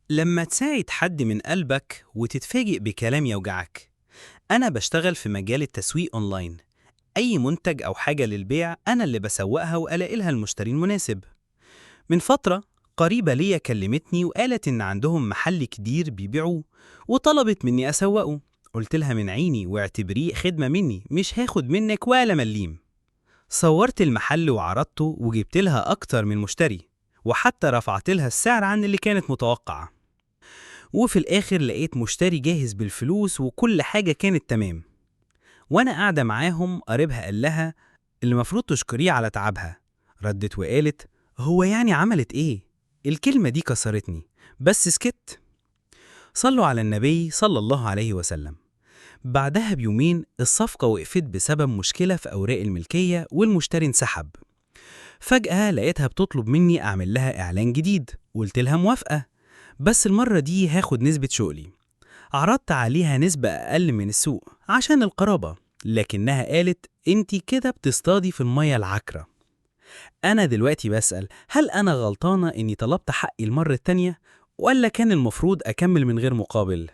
لما تساعد حد من قلبك وتتفاجئ بكلام يوجعك. أنا بشتغل في مجال التسويق أونلاين. أي منتج أو حاجة للبيع أنا اللي بسوقها وألاقي لها المشتري المناسب. من فترة قريبة ليا كلمتني وقالت إن عندهم محل كبير بيبيعوه وطلبت مني أسوقه. قلت لها من عيني واعتبريه خدمة مني، مش هاخد منك ولا مليم. صورت المحل وعرضته وجبت لها أكتر من مشتري، وحتى رفعت لها السعر عن اللي كانت متوقعة. وفي الآخر لقيت مشتري جاهز بالفلوس وكل حاجة كانت تمام. وأنا قاعدة معاهم قريبها قال لها اللي مفروض تشكريه على تعبها. ردت وقالت هو يعني عملت إيه؟ الكلمة دي كسرتني، بس سكت. صلوا على النبي صلى الله عليه وسلم. بعدها بيومين الصفقة وقفت بسبب مشكلة في أوراق الملكية والمشتري انسحب. فجأة لقيتها بتطلب مني أعمل لها إعلان جديد، قلت لها موافقة، بس المرة دي هاخد نسبة شغلي. عرضت عليها نسبة أقل من السوق عشان القرابة، لكنها قالت انتي كده بتصطادي في المية العكرة. أنا دلوقتي بسأل، هل أنا غلطانة إني طلبت حقي المرة التانية؟ ولا كان المفروض أكمل من غير مقابل؟